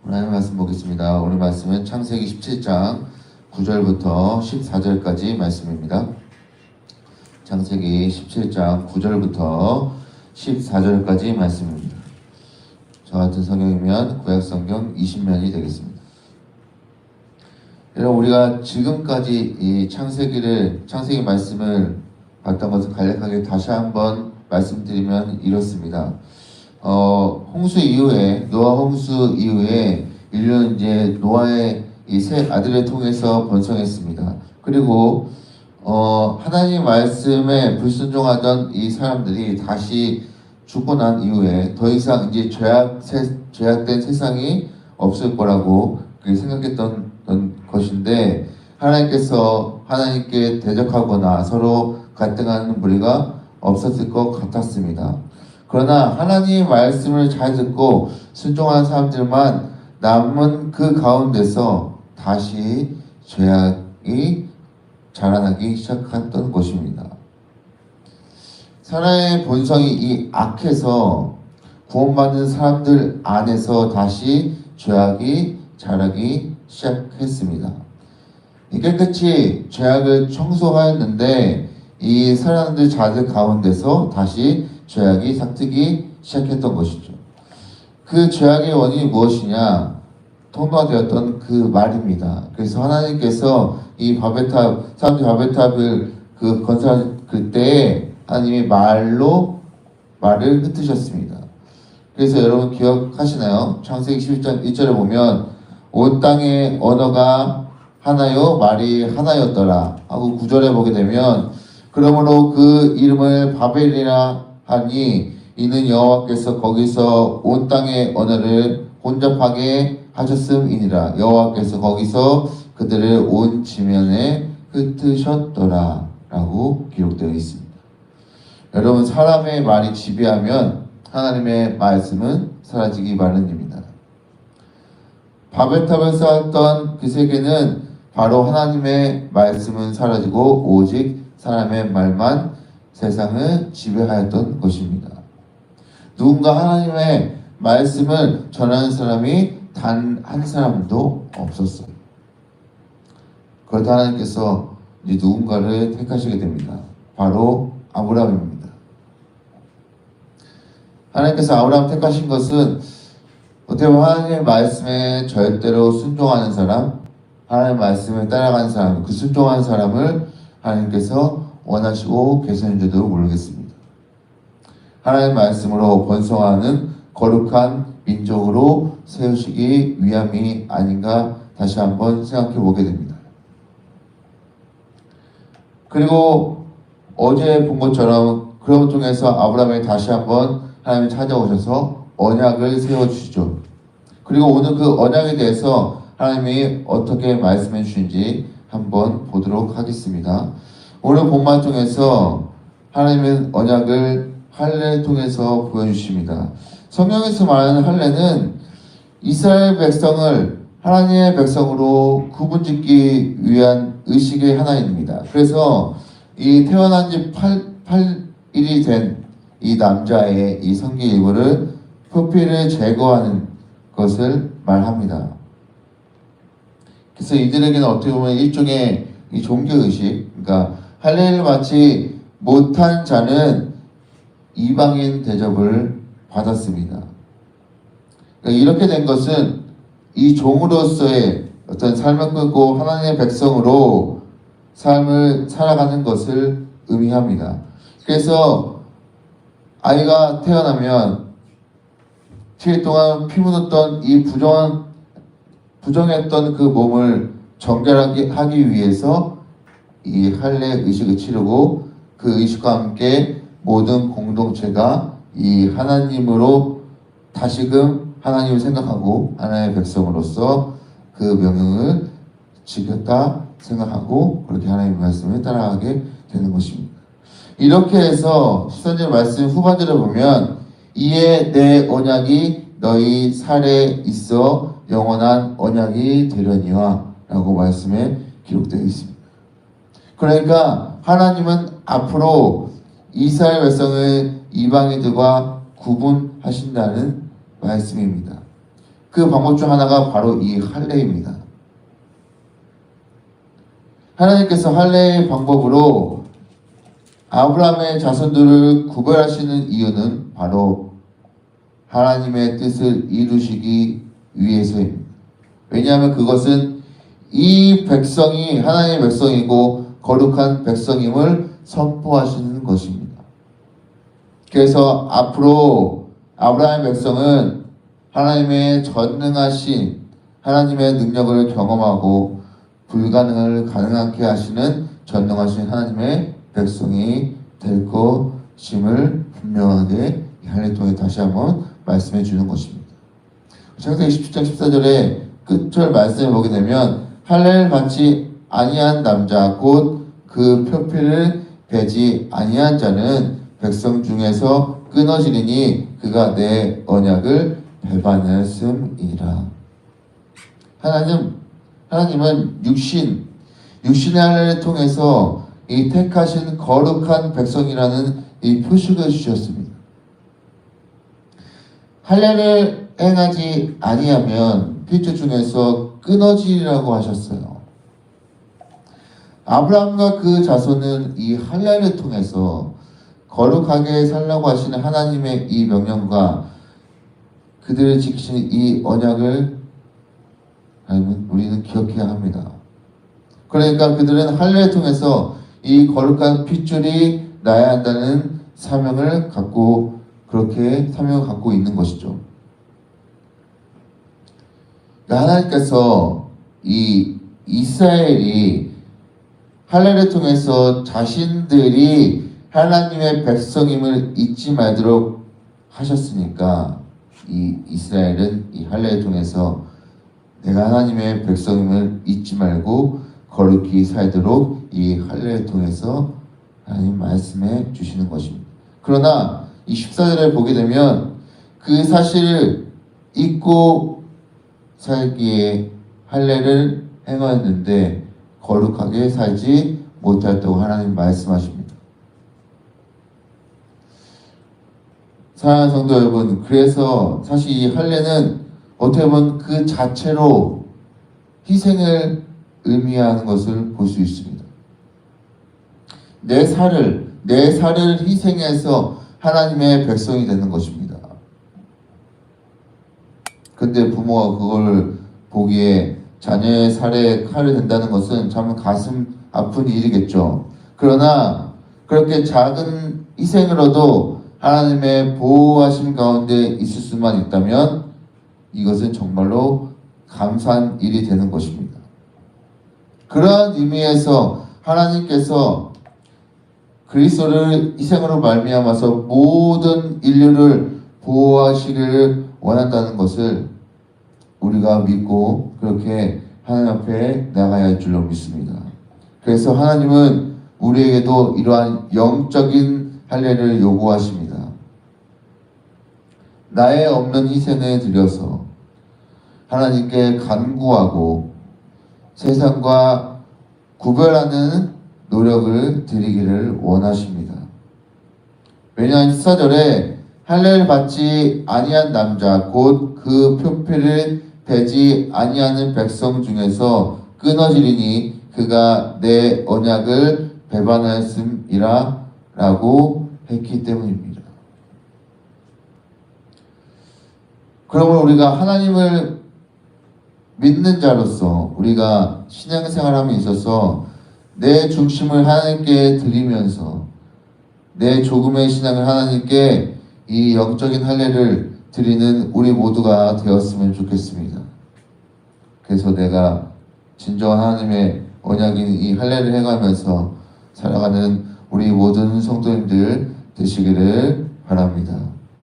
하나님의 말씀 보겠습니다. 오늘 말씀은 창세기 17장 9절부터 14절까지 말씀입니다. 창세기 17장 9절부터 14절까지 말씀입니다. 저 같은 성경이면 구약성경 20면이 되겠습니다. 여러분, 우리가 지금까지 이 창세기 말씀을 봤던 것을 간략하게 다시 한번 말씀드리면 이렇습니다. 홍수 이후에, 노아 홍수 이후에 인류는 이제 노아의 이 세 아들을 통해서 번성했습니다. 그리고 하나님 말씀에 불순종하던 이 사람들이 다시 죽고 난 이후에 더 이상 이제 죄악된 세상이 없을 거라고 생각했던 것인데, 하나님께 대적하거나 서로 갈등하는 무리가 없었을 것 같았습니다. 그러나 하나님의 말씀을 잘 듣고 순종하는 사람들만 남은 그 가운데서 다시 죄악이 자라나기 시작했던 것입니다. 사람의 본성이 이 악해서 구원받는 사람들 안에서 다시 죄악이 자라기 시작했습니다. 깨끗이 죄악을 청소하였는데 이 사람들 자들 가운데서 다시 죄악이 삭트기 시작했던 것이죠. 그 죄악의 원인이 무엇이냐? 통로되었던 그 말입니다. 그래서 하나님께서 이 사람들이 바벨탑을 건설할 그때에 하나님이 말을 흩으셨습니다. 그래서 여러분 기억하시나요? 창세기 11장 1절에 보면 온 땅의 언어가 하나요, 말이 하나였더라 하고 9절에 보게 되면 그러므로 그 이름을 바벨이라 하니 이는 여호와께서 거기서 온 땅의 언어를 혼잡하게 하셨음이니라. 여호와께서 거기서 그들을 온 지면에 흩으셨더라 라고 기록되어 있습니다. 여러분, 사람의 말이 지배하면 하나님의 말씀은 사라지기 마련입니다. 바벨탑을 쌓았던 그 세계는 바로 하나님의 말씀은 사라지고 오직 사람의 말만 세상을 지배하였던 것입니다. 누군가 하나님의 말씀을 전하는 사람이 단 한 사람도 없었어요. 그러다 하나님께서 이제 누군가를 택하시게 됩니다. 바로 아브라함입니다. 하나님께서 아브라함 택하신 것은 어떻게 보면 하나님의 말씀에 절대로 순종하는 사람, 하나님의 말씀을 따라가는 사람, 그 순종하는 사람을 하나님께서 원하시고 계시는 줄도 모르겠습니다. 하나님의 말씀으로 번성하는 거룩한 민족으로 세우시기 위함이 아닌가 다시 한번 생각해 보게 됩니다. 그리고 어제 본 것처럼 그런 중에서 아브라함이 다시 한번 하나님이 찾아오셔서 언약을 세워주시죠. 그리고 오늘 그 언약에 대해서 하나님이 어떻게 말씀해 주신지 한번 보도록 하겠습니다. 오늘 본문 통해서 하나님의 언약을 할례를 통해서 보여주십니다. 성경에서 말하는 할례는 이스라엘 백성을 하나님의 백성으로 구분짓기 위한 의식의 하나입니다. 그래서 이 태어난 지 8일이 된 이 남자의 이 성기 일부를 표피를 제거하는 것을 말합니다. 그래서 이들에게는 어떻게 보면 일종의 이 종교의식, 그러니까 할례를 마치 못한 자는 이방인 대접을 받았습니다. 그러니까 이렇게 된 것은 이 종으로서의 어떤 삶을 끌고 하나님의 백성으로 삶을 살아가는 것을 의미합니다. 그래서 아이가 태어나면 7일 동안 피 묻었던 이 부정했던 그 몸을 정결하게 하기 위해서 이 할례 의식을 치르고 그 의식과 함께 모든 공동체가 이 하나님으로 다시금 하나님을 생각하고 하나님의 백성으로서 그 명령을 지켰다 생각하고 그렇게 하나님의 말씀을 따라가게 되는 것입니다. 이렇게 해서 13절 말씀 후반절을 보면 이에 내 언약이 너희 살에 있어 영원한 언약이 되려니와 라고 말씀에 기록되어 있습니다. 그러니까 하나님은 앞으로 이스라엘 백성을 이방인들과 구분하신다는 말씀입니다. 그 방법 중 하나가 바로 이 할례입니다. 하나님께서 할례의 방법으로 아브라함의 자손들을 구별하시는 이유는 바로 하나님의 뜻을 이루시기 위해서입니다. 왜냐하면 그것은 이 백성이 하나님의 백성이고 거룩한 백성임을 선포하시는 것입니다. 그래서 앞으로 아브라함의 백성은 하나님의 전능하신 하나님의 능력을 경험하고 불가능을 가능하게 하시는 전능하신 하나님의 백성이 될 것임을 분명하게 이 할례를 통해 다시 한번 말씀해 주는 것입니다. 창세기 17장 14절에 끝절 말씀을 보게 되면 할례를 받지 아니한 남자 곧 그 표피를 베지 아니한 자는 백성 중에서 끊어지리니 그가 내 언약을 배반하였음이라. 하나님은 육신의 할례를 통해서 이 택하신 거룩한 백성이라는 이 표식을 주셨습니다. 할례를 행하지 아니하면 필조 중에서 끊어지리라고 하셨어요. 아브라함과 그 자손은 이 할례를 통해서 거룩하게 살라고 하시는 하나님의 이 명령과 그들을 지키시는 이 언약을 우리는 기억해야 합니다. 그러니까 그들은 할례를 통해서 이 거룩한 핏줄이 나야 한다는 사명을 갖고 그렇게 사명을 갖고 있는 것이죠. 하나님께서 이 이스라엘이 할례를 통해서 자신들이 하나님의 백성임을 잊지 말도록 하셨으니까 이 이스라엘은 이 할례를 통해서 내가 하나님의 백성임을 잊지 말고 거룩히 살도록 이 할례를 통해서 하나님 말씀해 주시는 것입니다. 그러나 이 14절을 보게 되면 그 사실을 잊고 살기에 할례를 행하였는데 거룩하게 살지 못했다고 하나님 말씀하십니다. 사랑하는 성도 여러분, 그래서 사실 이 할례는 어떻게 보면 그 자체로 희생을 의미하는 것을 볼 수 있습니다. 내 살을 희생해서 하나님의 백성이 되는 것입니다. 근데 부모가 그걸 보기에 자녀의 살에 칼을 댄다는 것은 참 가슴 아픈 일이겠죠. 그러나 그렇게 작은 희생으로도 하나님의 보호하심 가운데 있을 수만 있다면 이것은 정말로 감사한 일이 되는 것입니다. 그러한 의미에서 하나님께서 그리스도를 희생으로 말미암아서 모든 인류를 보호하시기를 원한다는 것을 우리가 믿고 그렇게 하나님 앞에 나가야 할 줄로 믿습니다. 그래서 하나님은 우리에게도 이러한 영적인 할례를 요구하십니다. 나의 없는 희생을 드려서 하나님께 간구하고 세상과 구별하는 노력을 드리기를 원하십니다. 왜냐하면 14절에 할례를 받지 아니한 남자 곧 그 표피를 베지 아니하는 백성 중에서 끊어지리니 그가 내 언약을 배반하였음이라 라고 했기 때문입니다. 그러면 우리가 하나님을 믿는 자로서 우리가 신앙생활함에 있어서 내 중심을 하나님께 드리면서 내 조금의 신앙을 하나님께 이 영적인 할례를 드리는 우리 모두가 되었으면 좋겠습니다. 그래서 내가 진정한 하나님의 언약인 이 할례를 해가면서 살아가는 우리 모든 성도님들 되시기를 바랍니다.